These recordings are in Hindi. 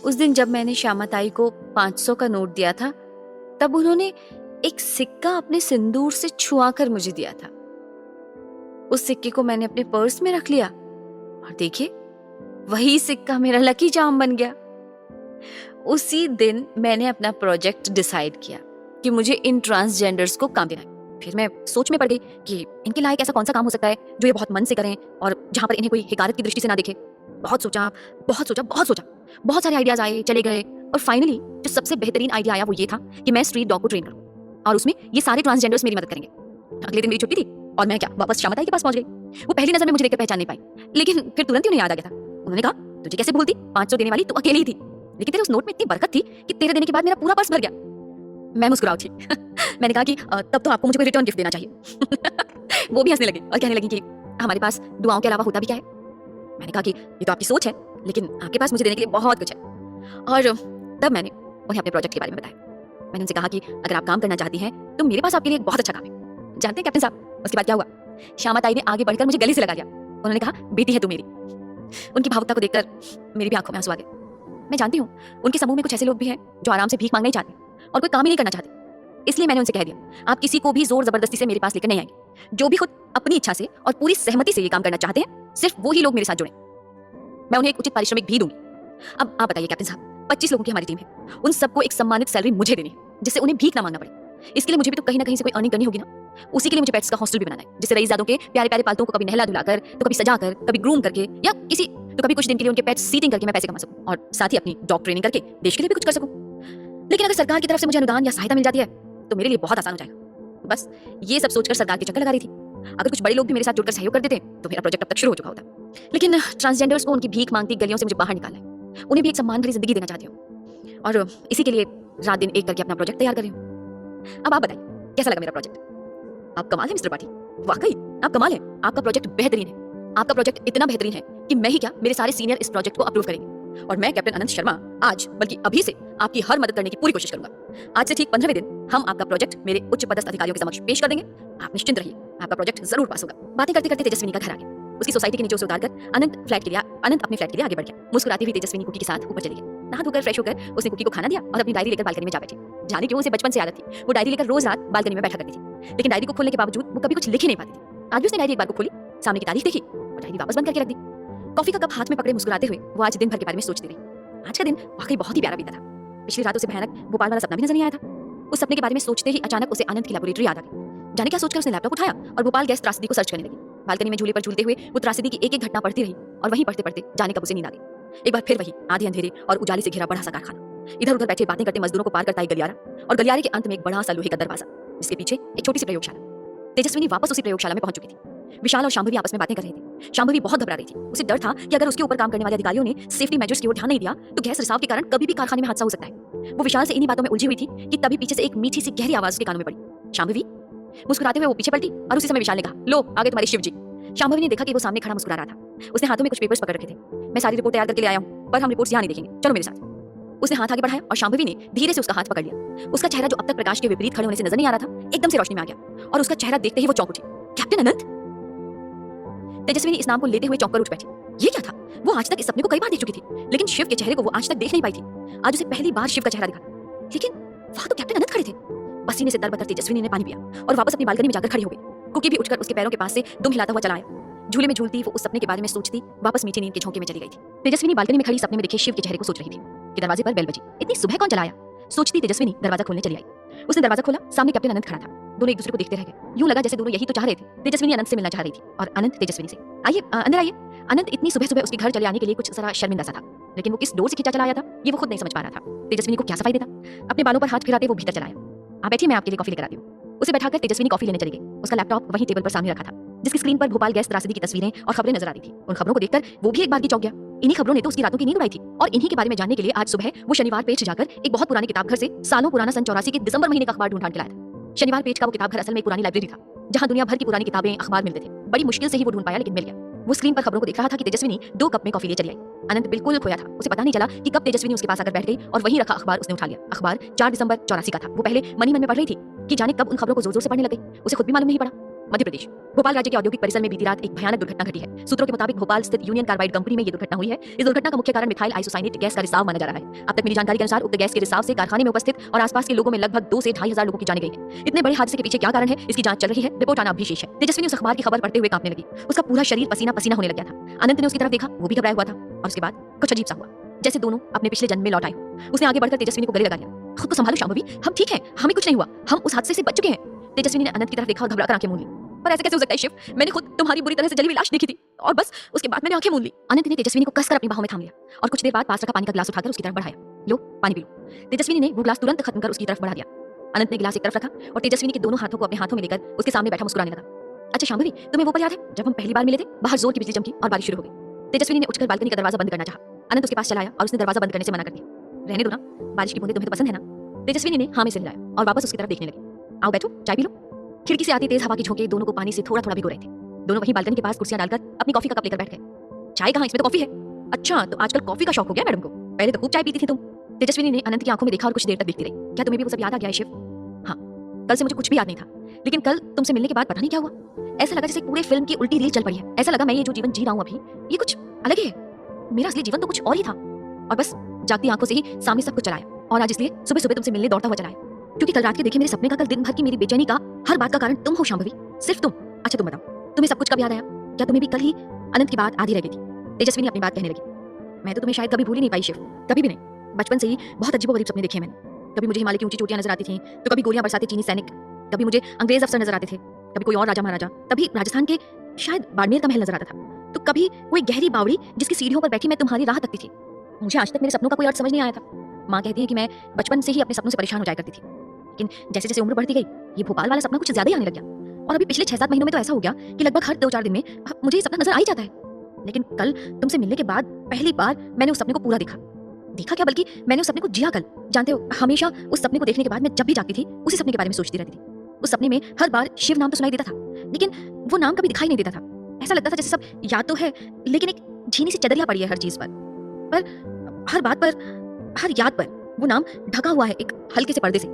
उस दिन जब मैंने श्यामा ताई को 500 का नोट दिया था, तब उन्होंने एक सिक्का अपने सिंदूर से छुआ कर मुझे दिया था। उस सिक्के को मैंने अपने पर्स में रख लिया और देखिए, वही सिक्का मेरा लकी चार्म बन गया। उसी दिन मैंने अपना प्रोजेक्ट डिसाइड किया कि मुझे इन ट्रांसजेंडर्स को काम देना है। फिर मैं सोच में पड़ गई कि इनके लायक ऐसा कौन सा काम हो सकता है जो ये बहुत मन से करें और जहां पर इन्हें कोई हिकारत की दृष्टि से ना देखे। बहुत सोचा, बहुत सारे आइडियाज आए, चले गए, और फाइनली जो सबसे बेहतरीन आइडिया आया वो ये था कि मैं स्ट्रीट डॉग को ट्रेन करूं और उसमें ये सारे ट्रांसजेंडर्स मेरी मदद करेंगे। अगले दिन मेरी छुट्टी थी और मैं वापस श्यामा ताई के पास पहुंच गई। वो पहली नजर में मुझे देखकर पहचान नहीं पाई, लेकिन फिर तुरंत ही उन्हें याद आ गया था। उन्होंने कहा, तुझे कैसे भूलती, 500 देने वाली तू अकेली ही थी, लेकिन तेरे उस नोट में इतनी बरकत थी कि तेरे देने के बाद मेरा पूरा पर्स भर गया। मैं मुस्कुरा उठी। मैंने कहा कि तब तो आपको मुझे कोई रिटर्न गिफ्ट देना चाहिए। वो भी हंसने लगी और कहने लगी कि हमारे पास दुआओं के अलावा होता भी क्या है। मैंने कहा कि ये तो आपकी सोच है, लेकिन आपके पास मुझे देने के लिए बहुत कुछ है। और तब मैंने उन्हें अपने प्रोजेक्ट के बारे में बताया। मैंने उनसे कहा कि अगर आप काम करना चाहती हैं तो मेरे पास आपके लिए एक बहुत अच्छा काम है। जानते हैं कैप्टन साहब, उसके बाद क्या हुआ? श्यामा ताई ने आगे बढ़कर मुझे गले से लगा लिया। उन्होंने कहा, बेटी है तू मेरी। उनकी भावुकता को देखकर मेरी भी आंखों में आंसू आ गए। मैं जानती हूँ उनके समूह में कुछ ऐसे लोग भी हैं जो आराम से भीख मांगना ही चाहते और कोई काम ही नहीं करना चाहते। इसलिए मैंने उनसे कह दिया, आप किसी को भी जोर जबरदस्ती से मेरे पास लेकर नहीं आएंगे। जो भी खुद अपनी इच्छा से और पूरी सहमति से ये काम करना चाहते हैं, सिर्फ वो ही लोग मेरे साथ जुड़े। मैं उन्हें एक उचित पारिश्रमिक भी दूंगी। अब आप बताइए कैप्टन साहब, 25 लोगों की हमारी टीम है, उन सबको एक सम्मानित सैलरी मुझे देनी है, जिससे उन्हें भीख ना मांगना पड़े। इसके लिए मुझे भी तो कहीं ना कहीं से कोई अर्निंग करनी होगी ना। उसी के लिए मुझे पेट्स का हॉस्टल भी बनाना है, जिससे रईसजादों के प्यारे प्यारे पालतुओं को कभी नहला धुलाकर, तो कभी सजाकर, कभी ग्रूम करके, या कभी कुछ दिन के लिए उनके पेट्स सीटिंग करके मैं पैसे कमा सकूं, और साथ ही अपनी डॉग ट्रेनिंग करके देश के लिए भी कुछ कर सकूं। लेकिन अगर सरकार की तरफ से मुझे अनुदान या सहायता मिल जाती है तो मेरे लिए बहुत आसान हो जाएगा। बस ये सब सोचकर सरकार के चक्कर लगा रही थी। अगर कुछ बड़े लोग भी मेरे साथ जुड़कर सहयोग कर देते तो मेरा प्रोजेक्ट अब तक शुरू हो चुका होता। लेकिन ट्रांसजेंडर्स को उनकी भीख मांगती गलियों से मुझे बाहर निकालना है, उन्हें भी एक सम्मान भरी जिंदगी देना चाहती हूँ, और इसी के लिए रात दिन एक करके अपना प्रोजेक्ट तैयार कर रही हूँ। अब आप बताइए, कैसा लगा मेरा प्रोजेक्ट? आप कमाल है मिस्टर पाठी, वाकई आप कमाल है। आपका प्रोजेक्ट बेहतरीन है। आपका प्रोजेक्ट इतना बेहतरीन है कि मैं ही क्या, मेरे सारे सीनियर इस प्रोजेक्ट को अप्रूव करेंगे, और मैं कैप्टन अनंत शर्मा आज बल्कि अभी से आपकी हर मदद करने की पूरी कोशिश करूंगा। आज से ठीक 15वें दिन हम आपका प्रोजेक्ट मेरे उच्च पदस्थ अधिकारियों के समक्ष पेश कर देंगे। आप निश्चिंत रहिए, आपका प्रोजेक्ट जरूर पास होगा। बातें करते करते तेजस्विनी का घर आ गया। उसकी सोसाइटी के नीचे से उतारकर अनंत अपने फ्लैट के लिए आगे बढ़ गया। मुस्कुराती हुई तेजस्विनी कुकी के साथ ऊपर चली गई। नहा धोकर फ्रेश होकर उसने कुकी को खाना दिया और अपनी डायरी लेकर बालकनी में जा बैठी। जाने क्यों, उसे बचपन से आदत थी, वो डायरी लेकर रोज रात बालकनी में बैठा करती थी। लेकिन डायरी को खोलने के बावजूद वो कभी कुछ लिख ही नहीं पाती थी। आज भी उसने डायरी एक बार को खोली, सामने की तारीख देखी और डायरी वापस बंद करके रख दी। कॉफी का कप हाथ में पकड़े मुस्कुराते हुए वो आज दिन भर के बारे में सोचती रही। आज का दिन वाकई बहुत ही प्यारा बीता था। पिछली रात उसे भयानक भोपाल वाला सपना भी नजर नहीं आया था। उस सपने के बारे में सोचते ही अचानक उसे आनंद की लैबोरेटरी याद आ गई। जाने क्या सोचकर उसने लैपटॉप उठाया और भोपाल गैस त्रासदी को सर्च करने लगी। बालकनी में झूले पर झूलते हुए वो त्रासदी की एक एक घटना पढ़ती रही, और वहीं पढ़ते पढ़ते जाने कब उसे नींद आ गई। एक बार फिर वही आधे अंधेरे और उजाले से घिरा बड़ा सा कारखाना, इधर उधर बैठे बातें करते मजदूरों को पार करता एक गलियारा, और गलियारे के अंत में एक बड़ा सा लोहे का दरवाजा, जिसके पीछे एक छोटी सी प्रयोगशाला। तेजस्विनी वापस उसी प्रयोगशाला में पहुंच चुकी थी। विशाल और शांभवी आपस में बातें कर रहे थे। शांभवी बहुत घबरा रही थी। उसे डर था कि अगर उसके ऊपर काम करने वाले अधिकारियों ने सेफ्टी मेजर्स की ओर ध्यान नहीं दिया तो गैस रिसाव के कारण कभी भी कारखाने में हादसा हो सकता है। वो विशाल से इन्हीं बातों में उलझी हुई थी कि तभी पीछे से एक मीठी सी गहरी आवाज उसके कानों में पड़ी, शांभवी। मुस्कुराते हुए वो पीछे पलटी और उसी समय विशाल ने कहा, लो आगे तुम्हारे शिव जी। शांभवी ने देखा कि वो सामने खड़ा मुस्कुरा रहा था। उसने हाथों में कुछ पेपर्स पकड़ रखे थे। मैं सारी रिपोर्ट तैयार करके ले आया हूँ, पर हम रिपोर्ट्स यहाँ नहीं देखेंगे, चलो मेरे साथ। उसने हाथ आगे बढ़ाया और शांभवी ने धीरे से उसका हाथ पकड़ लिया। उसका चेहरा जो अब तक प्रकाश के विपरीत खड़े होने से नजर नहीं आ रहा था, एकदम से रोशनी में आ गया, और उसका चेहरा देखते ही वो चौंक उठी। कैप्टन अनंत! तेजस्विनी इस नाम को लेते हुए चौंक कर उठ बैठी। ये क्या था? वो आज तक इस सपने को कई बार देख चुकी थी, लेकिन शिव के चेहरे को वो आज तक देख नहीं पाई थी। आज उसे पहली बार शिव का चेहरा दिखा, लेकिन वहां तो कैप्टन अनंत खड़े थे। पसीने से तरबतर तेजस्विनी ने पानी पिया और वापस अपनी बालकनी में जाकर खड़ी हो गई। कुकी भी उठकर उसके पैरों के पास से दुम हिलाता हुआ चला आया। झूले में झूलती वो उस सपने के बारे में सोचती वापस मीठी नींद के झोंके में चली गई थी। तेजस्विनी बालकनी में खड़ी सपने में दिखे शिव के चेहरे को सोच रही थी कि दरवाजे पर बेल बजी। इतनी सुबह कौन चलाया? सोचती तेजस्विनी दरवाजा खोलने चली आई। उसने दरवाजा खोला, सामने कैप्टन अनंत खड़ा था। दोनों एक दूसरे को देखते रह गए। यूं लगा जैसे दोनों यही तो चाह रहे थे। तेजस्विनी अनंत से मिलना चाह रही थी और अनंत तेजस्विनी से। आइए अंदर आइए। अनंत इतनी सुबह सुबह उसके घर चले आने के लिए कुछ जरा शर्मिंदा सा था, लेकिन वो किस डोर से खींचा चला आया था ये वो खुद नहीं समझ पा रहा था। तेजस्विनी को क्या सफाई देता? अपने बालों पर हाथ फिराते वो भीतर चला आया। आप बैठिए, मैं आपके लिए कॉफी लेकर आती हूँ। उसे बैठाकर तेजस्विनी कॉफी लेने चली गई। उसका लैपटॉप वहीं टेबल पर सामने रखा था, जिसकी स्क्रीन पर भोपाल गैस त्रासदी की तस्वीरें और खबरें नजर आ रही थी। उन खबरों को देखकर वो भी एक बार की चौंक गया। इन्हीं खबरों ने तो उसकी रातों की नींद उड़ाई थी, और इन्हीं के बारे में जानने के लिए आज सुबह वो शनिवार पेज जाकर एक बहुत पुराने किताब घर से सालों पुराना सन 84 के दिसंबर महीने का अखबार ढूंढ के लाया था। शनिवार पेज का वो किताब घर असल में एक पुरानी लाइब्रेरी था, जहां दुनिया भर की पुरानी किताबें अखबार मिलते थे। बड़ी मुश्किल से ही वो ढूंढ पाया, लेकिन मिल गया। वो स्क्रीन पर खबरों को देख रहा था कि तेजस्विनी 2 कप में कॉफी ले चली आई। अनंत बिल्कुल खोया था। उसे पता नहीं चला कि कब तेजस्विनी उसके पास आकर बैठ गई और वहीं रखा अखबार उसने उठा लिया। अखबार 4 दिसंबर 84 का था। वो पहले मन ही मन में पढ़ रही थी कि जाने कब उन खबरों को जोर जोर से पढ़ने लग गई। उसे खुद भी मालूम नहीं पड़ा। मध्य प्रदेश भोपाल राज्य के औद्योगिक परिसर में बीती रात एक भयानक दुर्घटना घटी है। सूत्रों के मुताबिक भोपाल स्थित यूनियन कार्बाइड कंपनी में ये दुर्घटना हुई है। इस दुर्घटना का मुख्य कारण मिथाइल आइसोसाइनेट गैस का रिसाव माना जा रहा है। अब तक मिली जानकारी के अनुसार उक्त गैस के रिसाव से कारखाने में उपस्थित और आसपास के लोगों में लगभग 2 से 2,500 लोगों की जाने गई है। इतने बड़े हादसे के पीछे क्या कारण है, इसकी जांच चल रही है। रिपोर्ट आना अभी शेष है। तेजस्वी ने उस अखबार की खबर पढ़ते हुए कांपने लगी। उसका पूरा शरीर पसीना पसीना होने लग गया था। अनंत ने उसकी तरफ देखा, वो भी घबराया हुआ था और उसके बाद कुछ अजीब सा हुआ, जैसे दोनों अपने पिछले जन्म में लौट आए हो। उसने आगे बढ़कर तेजस्विनी को गले लगा लिया। खुद को संभालो शांभवी, हम ठीक हैं, हमें कुछ नहीं हुआ, हम उस हादसे से बच चुके हैं। तेजस्विनी ने अनंत की तरफ देखा और घबराकर आंखें मूंद ली। पर ऐसे कैसे हो सकता है शिव? मैंने खुद तुम्हारी बुरी तरह से जली हुई लाश देखी थी और बस उसके बाद मैंने आंखें मूंद ली। अनंत ने तेजस्विनी को कसकर अपनी बाहों में थाम लिया और कुछ देर बाद पास रखा पानी का गिलास उठाकर उसकी तरफ बढ़ाया। लो, पानी पी लो। तेजस्विनी ने वो गिलास तुरंत खत्म कर उसकी तरफ बढ़ा दिया। अनंत ने गिलास एक तरफ रखा और तेजस्विनी के दोनों हाथों को अपने हाथों में लेकर उसके सामने बैठा मुस्कुराने लगा। अच्छा शांभवी, तुम्हें वो पल याद है जब हम पहली बार मिले थे? बाहर जोर की बिजली चमकी और बारिश शुरू हो गई। तेजस्विनी ने उठकर बालकनी का दरवाजा बंद करना चाहा। अनंत उसके पास चला आया और उसने दरवाजा बंद करने से मना कर दिया। रहने दो ना, बारिश की बूंदें तुम्हें तो पसंद है ना? तेजस्विनी ने हाँ में सिर हिलाया और वापस उसकी तरफ देखने लगी। आओ बैठो, चाय पी लो। खिड़की से आती तेज हवा की झोंके दोनों को पानी से थोड़ा थोड़ा भिगो रहे थे। दोनों वहीं बालकनी के पास कुर्सियां डालकर अपनी कॉफी का कप लेकर बैठ गए। चाय कहाँ, इसमें तो कॉफी है। अच्छा, तो आजकल कॉफी का शौक हो गया मैडम को? पहले तो खूब चाय पीती थी तुम। तेजस्विनी ने अनंत की आंखों में देखा और कुछ देर तक देखती रही। क्या तुम्हें भी वो सब याद आ गया है शिव? हाँ, कल से मुझे कुछ भी याद नहीं था, लेकिन कल तुमसे मिलने के बाद पता नहीं क्या हुआ, ऐसा लगा जैसे पूरे फिल्म की उल्टी रील चल पड़ी है। ऐसा लगा मैं ये जो जीवन जी रहा हूँ अभी, ये कुछ अलग ही है। मेरा असली जीवन तो कुछ और ही था और बस जागती आंखों से ही सामने सब कुछ चलाया। और आज इसलिए सुबह सुबह तुमसे मिलने दौड़ता हुआ चलाया, क्योंकि कल रात के देखे मेरे सपने का, कल दिन भर की मेरी बेचैनी का, हर बात का कारण तुम हो शांभवी, सिर्फ तुम। अच्छा तुम बताओ, तुम्हें सब कुछ कब याद आया? क्या तुम्हें भी कल ही अनंत की बात आधी रह गई थी? तेजस्विनी अपनी बात कहने लगी। मैं तो तुम्हें शायद कभी भूल ही नहीं पाई शिव, कभी भी नहीं। बचपन से ही बहुत अजीबोगरीब सपने देखे मैंने। कभी मुझे हिमालय की ऊंची चोटियां नजर आती थी, तो कभी गोलियां बरसाते चीनी सैनिक, कभी मुझे अंग्रेज अफसर नजर आते थे, कभी कोई और राजा महाराजा, तभी राजस्थान के शायद बाड़मेर का महल नजर आता था, तो कभी कोई गहरी बावड़ी जिसकी सीढ़ियों पर बैठी मैं तुम्हारी राह तकती थी। मुझे आज तक मेरे सपनों का कोई अर्थ समझ नहीं आया था। माँ कहती है कि मैं बचपन से ही अपने सपनों से परेशान हो जाया करती थी, लेकिन जैसे जैसे उम्र बढ़ती गई ये भोपाल वाला सपना कुछ ज्यादा ही आने लग गया। और अभी पिछले 6-7 महीनों में तो ऐसा हो गया कि लगभग हर 2-4 दिन में मुझे ये सपना नजर आ ही जाता है। लेकिन कल तुमसे मिलने के बाद पहली बार मैंने उस सपने को पूरा देखा क्या, बल्कि मैंने उस सपने को जिया। कल जानते हो, हमेशा उस सपने को देखने के बाद मैं जब भी जागती थी उसी सपने के बारे में सोचती रहती थी। उस सपने में हर बार शिव नाम तो सुनाई देता था, लेकिन वो नाम कभी दिखाई नहीं देता था। ऐसा लगता था जैसे सब याद तो है, लेकिन एक झीनी सी चदरिया पड़ी है हर चीज पर हर बात पर, हर याद पर वो नाम ढका हुआ है एक हल्के से पर्दे से।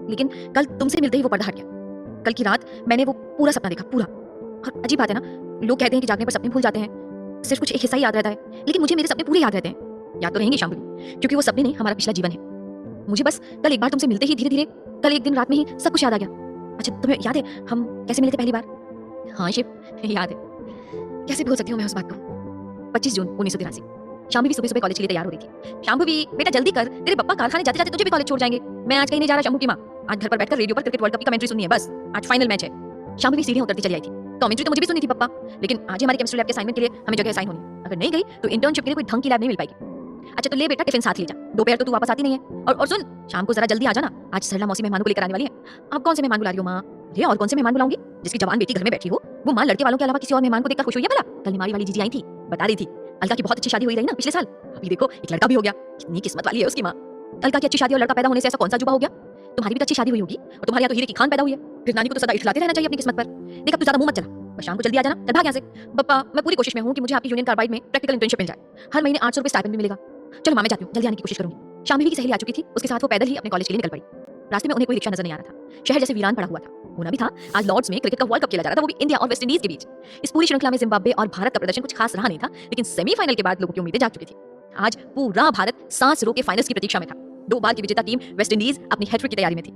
लेकिन कल तुमसे मिलते ही वो पर्दा हट गया। कल की रात मैंने वो पूरा सपना देखा, पूरा। और अजीब बात है ना, लोग कहते हैं कि जागने पर सपने भूल जाते हैं, सिर्फ कुछ एक हिस्सा ही याद रहता है, लेकिन मुझे मेरे सपने पूरे याद रहते हैं। याद तो रहेंगे शांभवी, क्योंकि वो सपने नहीं, हमारा पिछला जीवन है। मुझे बस कल एक बार तुमसे मिलते ही धीरे धीरे, कल एक दिन रात में ही सब कुछ याद आ गया। अच्छा तुम्हें याद है हम कैसे मिले थे पहली बार? हाँ शिव, याद है। कैसे भूल सकती हूँ मैं उस बात को? 25 जून 1983। शांभवी सुबह सुबह कॉलेज के लिए तैयार हो रही थी। शांभवी बेटा जल्दी कर, तेरे पापा कारखाने जाते जाते तुझे भी कॉलेज छोड़ जाएंगे। मैं आज कहीं नहीं जा रहा शंभू की माँ, आज घर पर बैठकर रेडियो पर क्रिकेट वर्ल्ड कप की कमेंट्री सुननी है बस, आज फाइनल मैच है। शांभवी सीढ़ियां उतरती चली आई थी। कमेंट्री तो मुझे भी सुननी थी पप्पा, लेकिन आज ही हमारी केमिस्ट्री लैब के असाइनमेंट के लिए हमें जगह असाइन होनी, अगर नहीं गई तो इंटर्नशिप के लिए कोई ढंग की लैब नहीं मिल पाएगी। अच्छा तो ले बेटा टिफिन साथ ले जा, दोपहर तो तू वापस आती नहीं है। और सुन, शाम को जरा जल्दी आ जाना, आज सरला मौसी मेहमानों को लेकर आने वाली है। आप कौन से मेहमान बुला रही हो माँ? अरे और कौन से मेहमान बुलाऊंगी? जिसकी जवान बेटी घर में बैठी हो, वो माँ लड़के वालों के अलावा किसी और मेहमान को देखकर खुश हुई है भला? कल निमाड़ी वाली जीजी आई थी, बता रही थी अलका की बहुत अच्छी शादी हुई रही ना पिछले साल, अभी देखो एक लड़का भी हो गया। कितनी किस्मत वाली है उसकी माँ। अलका की अच्छी शादी और लड़का पैदा होने से ऐसा कौन सा जुबा हो गया? तुम्हारी भी तो अच्छी शादी हुई होगी और तुम्हारे यहाँ तो हीरे की खान पैदा हुई है। फिर नानी को तो सदा इठलाते रहना चाहिए अपनी किस्मत पर। देख अब तू ज्यादा मुंह मत चला, बस शाम को जल्दी आ जाना, चल भाग यहाँ से। पप्पा मैं पूरी कोशिश में हूँ कि मुझे आपकी यूनियन कार्बाइड में प्रैक्टिकल इंटर्नशिप मिल जाए, हर महीने 800 रुपए स्टाइपेंड भी मिलेगा। चलो माँ मैं जाती हूँ, जल्दी आने की कोशिश करूंगी। शांभवी की सहेली आ चुकी थी, उसके साथ वो पैदल ही अपने कॉलेज के लिए निकल पड़ी। रास्ते में उन्हें कोई रिक्शा नजर नहीं आ रहा था, शहर जैसे वीरान पड़ा हुआ था। होना भी था, आज लॉर्ड्स में क्रिकेट का वर्ल्ड कप खेला जा रहा था, वो भी इंडिया और वेस्ट इंडीज के बीच। इस पूरी श्रृंखला में जिम्बाब्वे और भारत का प्रदर्शन कुछ खास रहा नहीं था, लेकिन सेमीफाइनल के बाद लोगों की उम्मीदें जाग चुकी थी। आज पूरा भारत सांस रोके फाइनल्स की प्रतीक्षा में था। 2 बार की विजेता टीम वेस्ट इंडीज अपनी हैट्रिक की तैयारी में थी।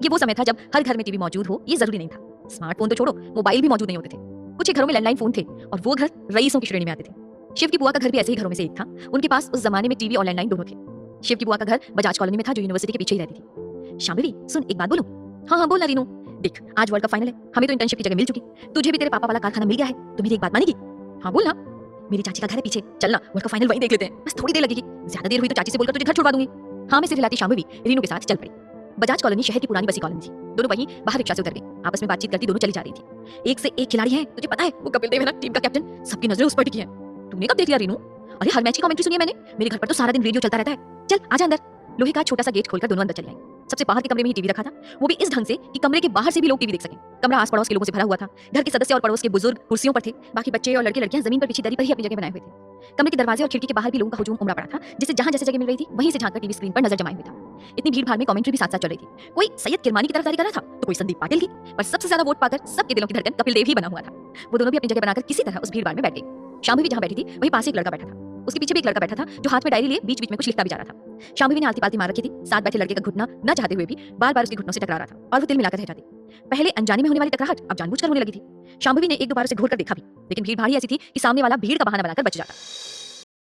ये वो समय था जब हर घर में टीवी मौजूद हो ये जरूरी नहीं था। स्मार्टफोन तो छोड़ो, मोबाइल भी मौजूद नहीं होते थे। कुछ ही घरों में लैंडलाइन फोन थे और वो घर रईसों की श्रेणी में आते थे। शिव की बुआ का घर भी ऐसे ही घरों में से एक था। उनके पास उस जमाने में टीवी और लैंडलाइन दोनों थे। शिव की बुआ का घर बजाज कॉलोनी में था, जो यूनिवर्सिटी के पीछे ही रहती थी। शांभवी सुन, एक बात बोलूं? हाँ बोल ना रीनू। देख आज वर्ल्ड कप फाइनल है, हमें तो इंटर्नशिप की जगह मिल चुकी, तुझे भी तेरे पापा वाला कारखाना मिल गया है, तो मेरी एक बात मानेगी? हाँ बोल ना। मेरी चाची का घर है पीछे, चलना वर्ल्ड कप फाइनल वहीं देख लेते हैं। बस थोड़ी देर लगेगी, ज्यादा देर हुई तो चाची से बोलकर तुझे घर छुड़वा दूंगी। हाँ में सिर हिलाती शांभवी रीनू के साथ चल पड़ी। बजाज कॉलोनी शहर की पुरानी बसी कॉलोनी थी। दोनों वहीं बाहर रिक्शा से उतर गए, आपस में बातचीत करती दोनों चली जा रही थी। एक से एक खिलाड़ी है, तुझे पता है वो कपिल देव है ना, टीम का कैप्टन। सबकी नजरें उस पर टिकी हैं। तूने कब देख लिया रीनू? अरे हर मैच की कमेंट्री सुनी है मैंने, मेरे घर पर तो सारा दिन रेडियो चलता रहता है। चल आजा अंदर। लोहे का छोटा सा गेट खोलकर दोनों अंदर चले आए। सबसे बाहर के कमरे में ही टीवी रखा था, वो भी इस ढंग से कि कमरे के बाहर से भी लोग टीवी देख सकें। कमरा आस पड़ोस के लोगों से भरा हुआ था। घर के सदस्य और पड़ोस के बुजुर्ग कुर्सियों पर थे, बाकी बच्चे और लड़के लड़कियां जमीन पर बिछी दरी पर ही अपनी जगह बनाए हुए थे। कमरे के दरवाजे और खिड़की के बाहर भी लोगों का हुजूम उमड़ा पड़ा था, जिसे जहां जैसे जगह मिल रही थी वहीं से झांककर टीवी स्क्रीन पर नजर जमाए हुए था। इतनी भीड़ भाड़ में कमेंट्री भी साथ साथ चल रही थी। कोई सैयद किरमानी की तरफदारी कर रहा था तो कोई संदीप पाटिल की, पर सबसे ज्यादा वोट पाकर सबके दिलों की धड़कन कपिल देव ही बना हुआ था। वो दोनों भी अपनी जगह बनाकर किसी तरह उस भीड़ भाड़ में बैठ गई। शांभवी भी जहां बैठी थी वहीं पास एक लड़का बैठा था। उसके पीछे भी एक लड़का बैठा था जो हाथ में डायरी लिए बीच बीच में कुछ लिखता भी जा रहा था। शांभवी ने आलती पालती मार रखी थी। साथ बैठे लड़के का घुटना न चाहते हुए भी बार बार उसके घुटनों से टकरा रहा था और वो तिल मिलाकर रह जाती। पहले अनजाने में होने वाली टकराहट अब जानबूझकर होने लगी थी। शांभवी ने एक दो बार उसे घूर कर देखा भी, लेकिन भीड़ भाड़ ही ऐसी थी कि सामने वाला भीड़ का बहाना बनाकर बच जाता।